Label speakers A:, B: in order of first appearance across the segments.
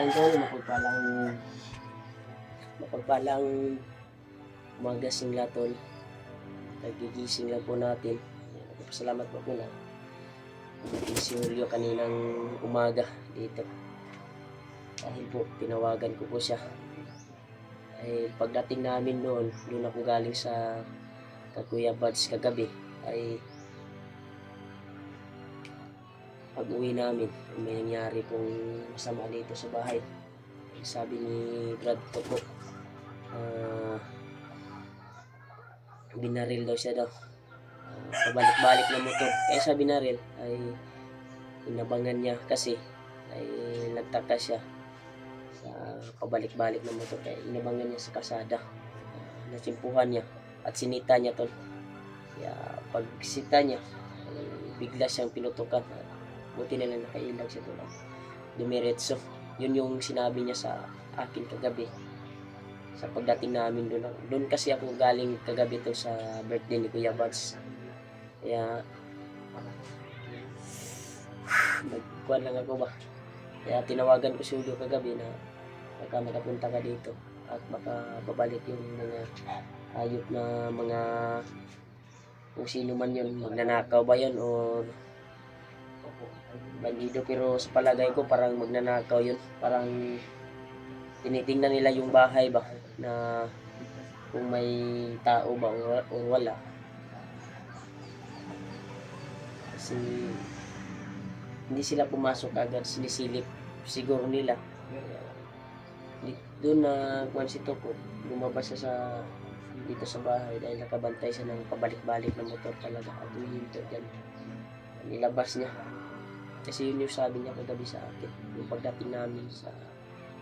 A: Ayun tol, mapagpalang umaga singla tol. Nagigising lang po natin. Salamat po na si Julio kaninang umaga dito. Dahil po, tinawagan ko po siya. Ay pagdating namin doon ako galing sa Kuya Buds kagabi, ay pag-uwi namin, may nangyari pong masama dito sa bahay. Sabi ni Brad ko po, binaril daw siya daw. Pabalik-balik na motor. Kaya sa binaril ay inabangan niya kasi ay nagtaka siya sa pabalik-balik na motor. Kaya inabangan niya sa kasada. Natsimpuhan niya at sinita niya tol. Kaya pag sita niya ay bigla siyang pinutukan. Buti na lang nakailag siya tol. Dumiretso. Yun yung sinabi niya sa akin kagabi. Sa pagdating namin doon kasi ako galing kagabi to sa birthday ni Kuya Buds. Kaya nagkuhan lang ako ba. Kaya tinawagan ko si Julio kagabi na baka makapunta ka dito at baka babalik yung mga hayop na mga kung sino man yun, magnanakaw ba yun o bandido, pero sa palagay ko parang magnanakaw yun. Parang tinitingnan nila yung bahay ba na kung may tao ba o wala. Kasi hindi sila pumasok agad, sinisilip siguro nila. Doon na kung si Toko, lumabas siya dito sa bahay dahil nakabantay siya ng pabalik-balik na motor talaga at uminto dyan. Nilabas niya. Kasi yun yung sabi niya kagabi sa akin, yung pagdating namin sa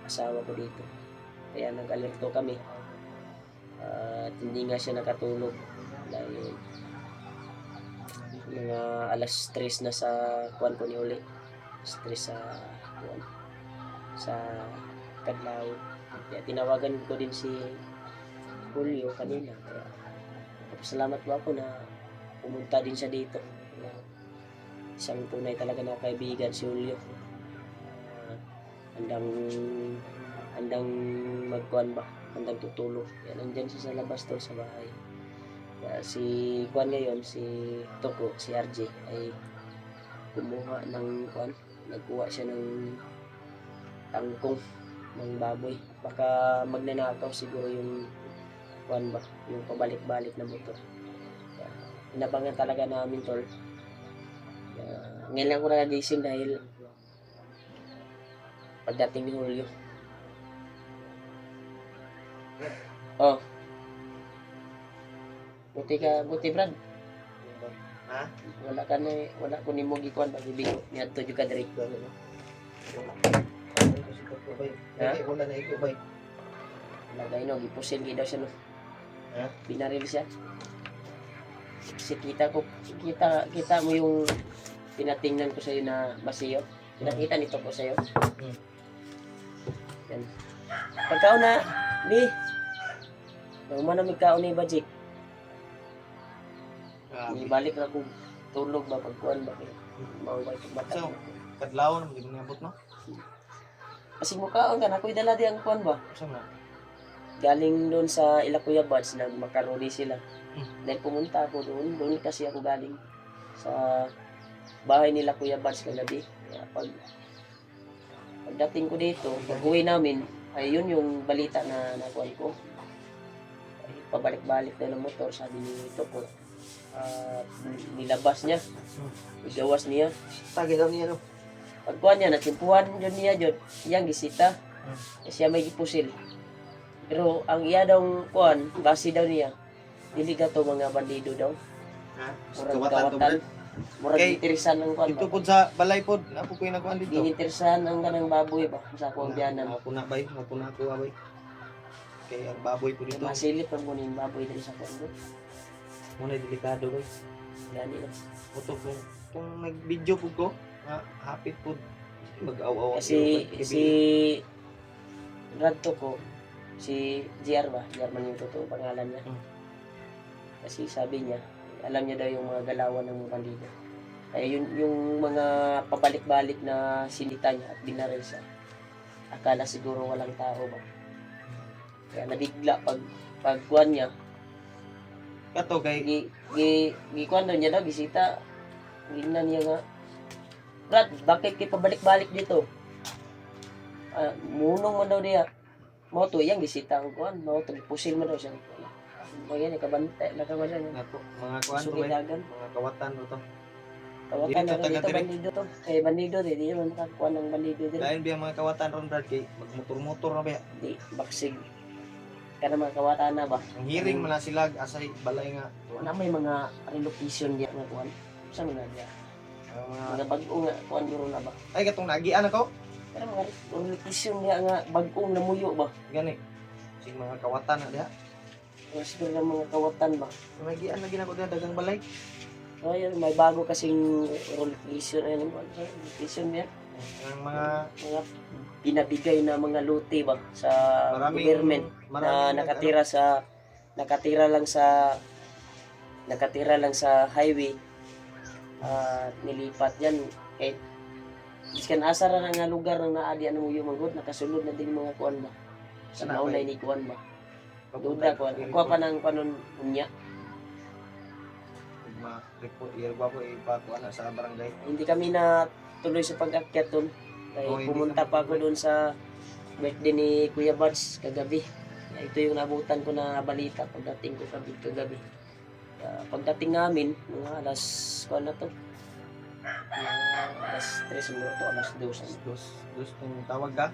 A: asawa ko dito. Kaya nag-alerto kami. At hindi nga siya nakatulog dahil mga alas 3 na sa kuwan ko ni Uli. Stress sa kuwan, sa Kadlaw. Kaya tinawagan ko din si Julio kanina. Kaya salamat po ako na pumunta din siya dito. Isang tunay talaga na kaibigan si Julio. Handang magkuhan ba, handang tutulog. Kaya nandyan siya sa labas tol sa bahay. Kaya si kuhan ngayon, si Toko, si RJ ay kumuha ng kuhan, nagkuha siya ng tangkong ng baboy. Baka magnanakaw siguro yung kuhan ba, yung pabalik-balik na motor. Kaya inabangan talaga namin tol. Ngayon lang ako nagising dahil pagdating ni Julio. Oh. Buti Brad.
B: Ha?
A: Wala ko ni mo gikuan pag ibigo. Niadto jud ka diri. Ha?
B: Wala na ikaw bay.
A: Lagay no, gipusil gid daw siya no.
B: Ha?
A: Binaril siya. Kasi kita mo yung tinatingnan ko sa iyo na basiyo. Nakita nito ko sa iyo. Yan. Pagkaon na, Bi. Naman na magkaon ni Bajik. Balik na kung tulog ba pagkuhan ba kayo. Mawag bata.
B: So, kadlaw na magiging nabot no?
A: Kasi mukhaon ka na, ako'y dala di ang kuhan ba?
B: Saan na?
A: Galing doon sa ila Kuya Buds, nagmakaroni sila. Dahil pumunta ako doon kasi ako galing sa bahay nila Kuya Buds kagabi. Kaya pagdating ko dito, pag-uwi namin, ay yun yung balita na nakuhan ko. Ay, pabalik-balik na ng motor, sabi ni Toko. Nilabas niya, igawas niya.
B: Tagi daw niya no?
A: Pagkuhan niya, natsimpuhan yun niya yun, iyang gisita. Siya may gipusil. Pero ang iya daw kuhan, base daw niya, dili ka to mga bandido daw.
B: Ha?
A: Murag kawatan. Murag
B: Okay.
A: gitirsan ng kuhan
B: Ito
A: ba?
B: po sa balay po, napo ko yung nakuhan dito.
A: Gitirsan ang kanang baboy ba? Sa akong biyanan.
B: Ako na bay, ako na ako bay. Kaya ang baboy po dito.
A: Masilip ang kunin baboy dito sa kuhan doon.
B: Muna delikado bay.
A: Gani na.
B: Oto kung nag-video po ko, hapit po mag-aw-aw.
A: Kasi si Radto ko, si JR ba? JR man yung totoong pangalan niya. Kasi sabi niya, alam niya daw yung mga galawan ng mga bandido. Kaya yung mga pabalik-balik na sinita niya at binaril siya. akala siguro walang tao ba. Kaya nabigla pagkuan niya.
B: Kato kay
A: Kuan daw niya daw, gisita. Gingnan niya nga, Brad, bakit kayo pabalik-balik dito? Munong man daw niya. Mo to iyang gisita ang kuan, mo to pusil man daw siya. Mga yan, kabante, nakawa siya.
B: nato mga kuan to
A: Sumilagan.
B: mga kawatan ro to.
A: Tawatan
B: Dito,
A: na rin dito,
B: taga-direct.
A: bandido to. Kay bandido rin, di naman makakuha ng bandido din.
B: Lain biya mga kawatan ron Brad kay magmotor-motor na biya.
A: Di, baksig. Kaya mga kawatan na ba?
B: Ang hearing man na sila asay balay nga.
A: Wala may mga relocation diya nga kuan. Sa mga diya.
B: Ang mga
A: Mga bago nga kuan guro na ba?
B: ay katong nagian ako.
A: Pero mga relocation diya nga bagong namuyo ba?
B: Gani. Sing mga kawatan na diha.
A: Mga siguro ng mga kawatan ba?
B: Nagian lagi na ko diha dagang balay.
A: So yun, may bago kasing relocation ayun kuan. Relocation diya.
B: Ang mga
A: Pinabigay na mga lote ba sa
B: maraming
A: government na nakatira lang sa highway at nilipat yan kahit iskan asa ra nga lugar nang naadi ano mo yung manggod nakasulod na din mga kuan ba sa
B: Sana,
A: naunay ni kuan ba duda kuan ako pa nang panon unya
B: report year ba ko ipakuan na sa barangay.
A: hindi kami na tuloy sa pag-akyat doon kaya
B: Oh, hindi
A: pumunta
B: kami
A: pa ako doon sa birthday ni Kuya Buds kagabi. Ito yung nabutan ko na balita pagdating ko kagabi. Pagdating namin, mga alas, kuan na to? Alas 3 siguro to, alas 2.
B: Dos kung tawag ka.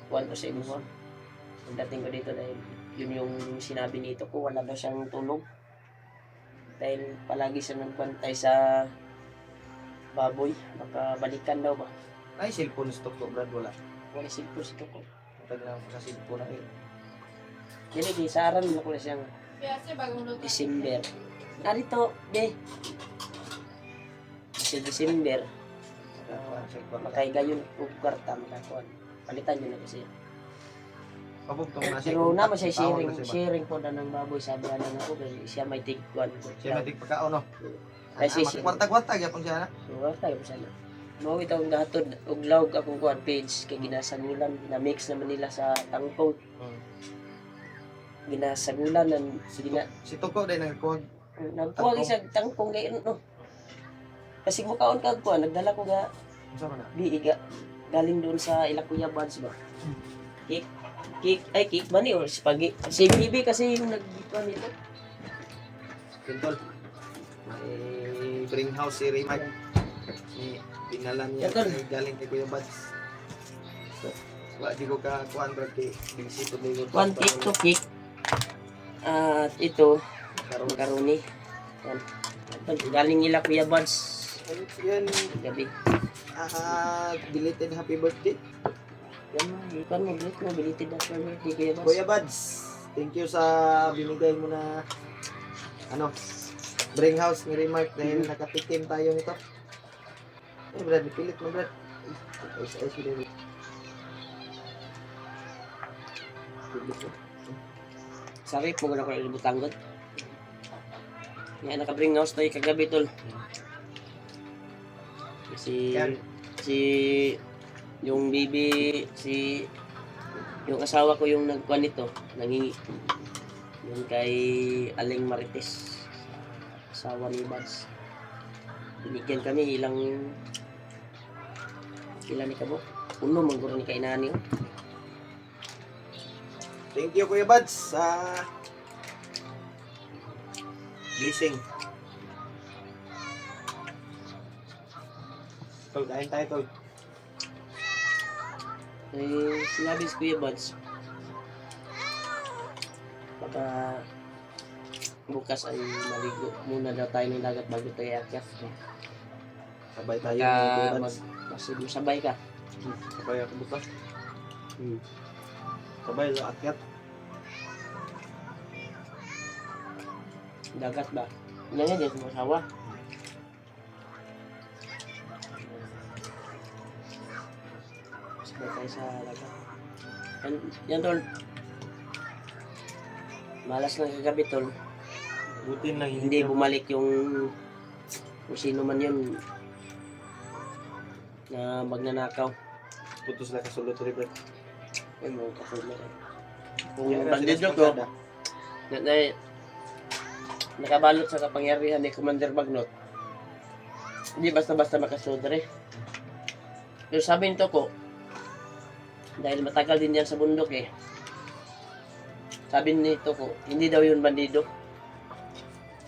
A: Kuan ko sa inyo. Pagdating ko dito dahil yun yung sinabi nito ko, wala daw siyang tulog. Dahil palagi siya nagbantay sa baboy, baka balikan daw ba?
B: Ay cellphone stock ko Brad wala.
A: Wala silpo si Toko.
B: Tag na ako sa cellphone na
A: Dili, di, saaran mo ko na siyang
C: Kasi bagong luto.
A: December. Narito, de. Sa December, makaigayon o kwarta makakuan. Palitan yun na kasi.
B: Pabugtong na
A: Pero naman siya sharing po na ng baboy. Sabi na lang ako, kasi siya may tigkuan.
B: Siya matik pagkaon no.
A: Ay, si-
B: Kwarta-kwarta gyapon siya na.
A: So, kwarta yun sana. Mawit akong gahatod, og lawg akong kuan page, kay ginasagulan, na-mix naman nila sa tangkong. Ginasagulan,
B: Si Toko day nagkuwag.
A: nagkuwag sa tangkong kay ano. Kasi mukaon ka kuan, nagdala ko ga
B: Unsa man na?
A: biiga galing doon sa Ilakuya Buds ba. Cake ba ni or spaghetti? Si Bibi kasi yung nagdito nito.
B: Pintol. May bring house si Raymart. Ni pinalan niya
A: Tol.
B: galing kay Kuya Buds. Wa di ko ka kuan Brad kay bisito day ko.
A: One cake to cake. At ito,
B: karon
A: macaroni. Yan. Ito, galing Ilakuya Buds.
B: yan
A: Gabi.
B: belated happy birthday.
A: Yan mo, ikan mo, blit mo, belated na siya. Di Kuya Buds.
B: Kuya Buds, thank you sa binigay mo na ano, bring house ni Remark dahil nakatikim tayo nito. Eh Brad, pilit mo Brad. Ayos din.
A: Sarip mo na ko ilibutanggot. Yan, naka-bring house tayo kagabi tol. Si
B: Yan.
A: yung bibi yung asawa ko yung nagkuhan nito nangingi yung kay Aling Marites asawa ni Buds binigyan kami ilan ni kabo uno mangguro ni kay nani
B: Thank you Kuya Buds sa blessing. Tol, kain tayo tol.
A: sinabi si Kuya Buds baka bukas ay maligo muna daw tayo ng dagat bago tayo iakyat
B: Sabay tayo ni Kuya Buds.
A: sabay ka
B: Sabay ako bukas.
A: hmm.
B: Sabay sa akyat.
A: Dagat ba? Yan yan, yung asawa. Sabay tayo sa dagat. Yan tol. Malas na kagabi tol.
B: Buti lang
A: Hindi bumalik yung kung sino man yun na magnanakaw.
B: putos lang kasulot rin, Brad.
A: Ay, mga kasunod na.
B: Kung
A: Yung bandido ko, na nakabalot sa kapangyarihan ni Commander Magnot. Hindi basta-basta makasudre. Pero sabi nito ko, dahil matagal din yan sa bundok eh. Sabi nito ko, hindi daw yun bandido.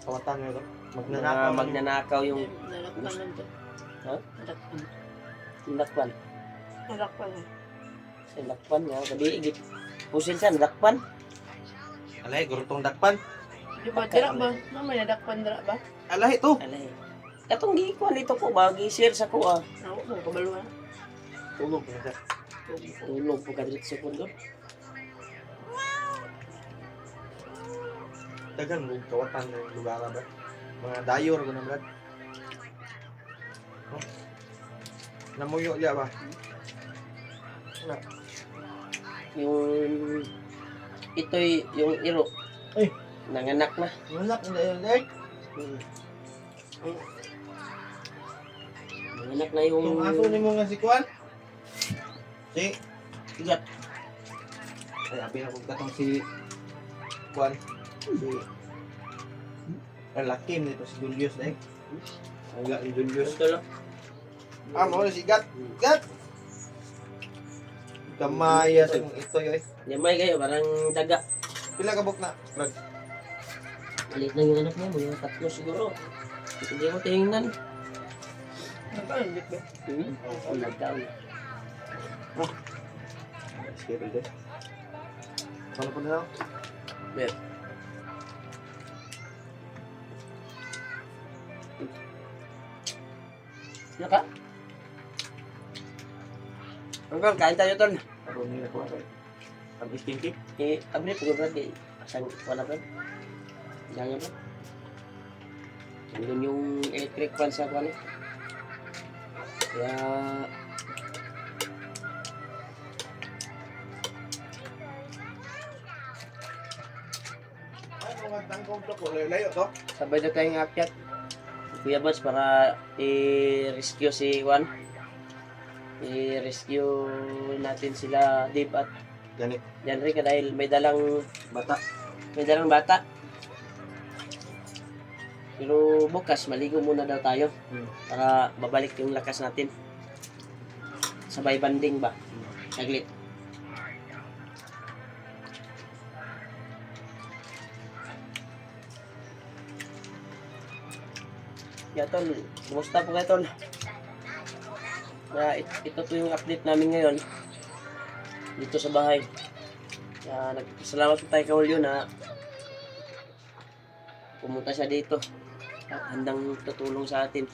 B: kawatan nga ito.
A: Magnanakaw, magnanakaw yung
C: Nalakpan lang to.
A: Ha?
C: Nalakpan.
A: lakpan.
C: Nalakpan.
A: Sa lakpan nga, gabi igit. Pusil siya, lakpan.
B: Alay, gurutong dakpan.
C: Di ba, dira ba? Mamaya nadakpan dira ba?
B: Alay, ito.
A: Alay. Katong gikuan dito ko, bagi-share sa ko ah.
C: Ako mo, kabaluan.
B: Tulog na siya.
A: Tulog po kadrit sa pundo.
B: Dagan mo, kawatan na yung lugar, Brad. Mga dayor ko na, Brad. Oh. Namuyo niya ba? Wala.
A: Yung ito'y yung iro.
B: Ay.
A: Nanganak na.
B: Wala, hindi yun, eh.
A: Nanganak na yung
B: Yung aso ni mo nga si Kwan? Si?
A: igat.
B: Ay, abi na kong katong si Kwan. Si... Ang lakim nito si Julius na eh. Ang ga ni Julius.
A: Ito lang.
B: Ah, mo si Gat. Gat! Kamaya sa mong ito yoy.
A: Yamay kayo, parang daga.
B: Pila ka buk na? Brad.
A: Maliit lang yung anak niya, mga tatlo siguro. Hindi ko tingnan.
C: Nagkalit ba?
A: Oo, nagdown.
B: Sige, pwede. Ano po na lang?
A: Mer. Naka? Hanggang, kain tayo tol.
B: Ako nila ko. Ang iskinki?
A: Abri, pagod kay asang wala pa. Jangan ba? Nandun yung electric fan sa kwan. Kaya,
B: Ay, mga tangkong to ko. Layo to.
A: sabay na tayong akyat. Kuya Bats para i-rescue si Juan. I-rescue natin sila Dave at
B: Ganit.
A: Janry dahil may dalang
B: Bata.
A: bata. Pero bukas maligo muna daw tayo para babalik yung lakas natin. Sabay banding ba? Saglit. Ya tol, kumusta po kayo tol? Ito po yung update namin ngayon dito sa bahay. Nagpasalamat po tayo kay Julio na pumunta siya dito at handang tutulong sa atin.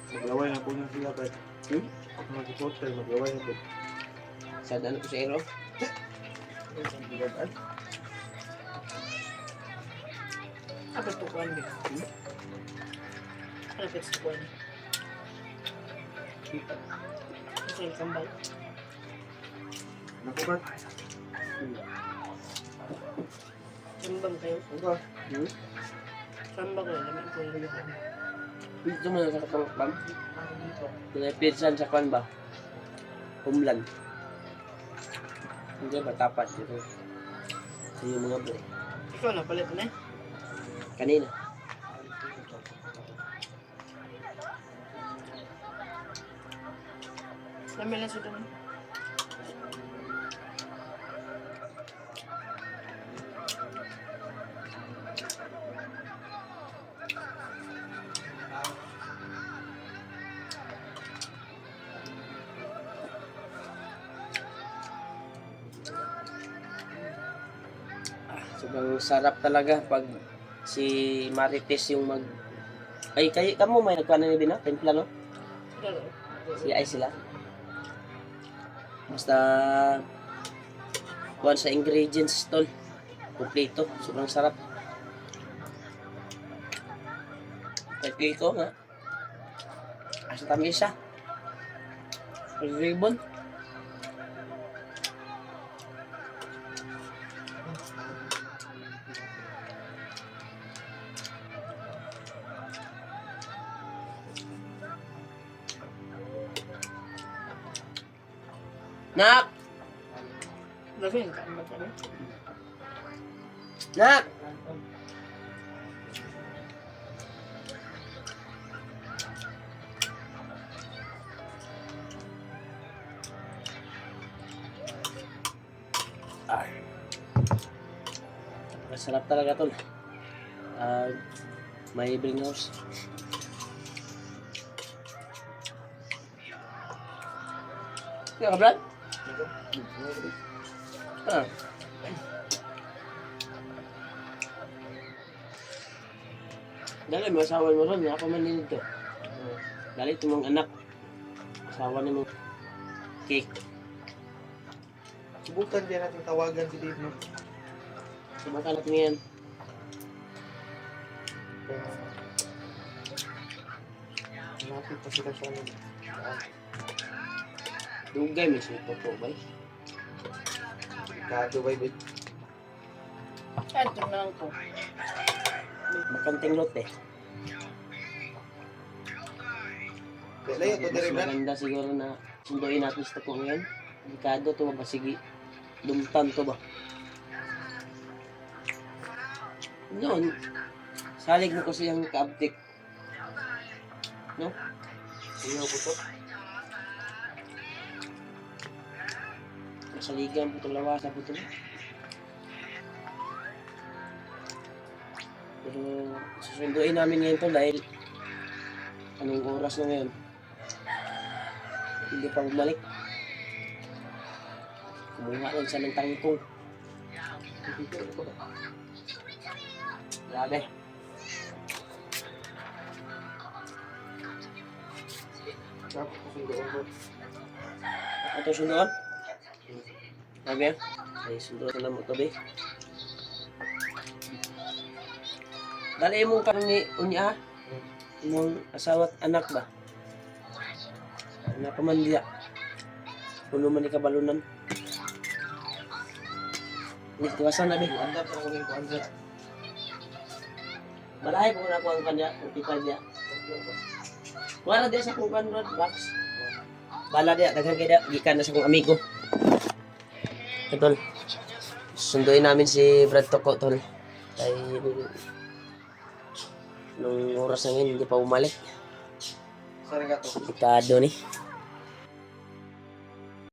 B: Maglaway na po niya sila, Brad. Mag-hotel, maglaway na po.
A: Sa ano po sa Ero?
C: Apa tu kuan ni? Ano pa sa kuan? Kasi kambal.
B: Naku, Brad.
C: Kambang kayo.
B: Ito.
C: Kambang kayo. Naman ko yung luhan.
A: Dito mo na sa katangkam. Pinapirsan sa kwan ba? Homeland. Hindi ba tapat dito? Sa yung mga bro.
C: Ikaw na, palit na eh.
A: Kanina.
C: Namin lang sa doon.
A: Sobrang sarap talaga pag si Marites yung mag... Ay, kamo may nagkuha na ni Bina? Templa, no? Si ay sila. Basta kuha sa ingredients tol. Kompleto. Sobrang sarap. Kompleto nga. Asa tamis siya. Ribbon. Nak!
C: Lasing ka naman kami.
A: Nak! Ay. Masarap talaga tol. May bring house. Kaya ka, Brad? Ah. Dali, may asawa mo ron. Nga pa man din ito. Dali, ito mong anak. Asawa ni mong cake.
B: Subukan din natin tawagan si Dave, no?
A: Sumakalat mo yan.
B: Malapit pa sila sa ano.
A: Dugay, may supo po ba?
B: Kado ba, babe?
C: Kahit tingnan ko.
A: Makanting lote.
B: Layo to dire, Brad.
A: Maganda siguro na sunduin natin sa ko ngayon. Delikado to ba? Sige, lumtan to ba? Noon, salig mo kasi yung ka-uptick. No?
B: Ayaw po to.
A: Masaligan po itong lawasa po ito. Pero susunduin namin ngayon to dahil anong oras na ngayon? Hindi pa bumalik. Kumuha lang siya ng tangkong. Grabe.
B: Tapos susunduan ko.
A: Ito sunduan? Grabe yan. Ay sunduan na mo ito, be. Dali mo parang ni unya, mong asawa at anak ba? Anak pa man diya. Puno man ni kabalunan. Hindi, tiwasan na, be.
B: Andap sa kuning ko, andap.
A: Malahay kung na ko ang kanya, 45 niya. Wala dia sa kung kan box. Bala dia, daghang kaya gikan na sa kong amigo. Tol. Sunduin namin si Brad Toko, tol. Ay nung oras na ngayon, hindi pa bumalik.
B: Saan nga to?
A: Delikado ni.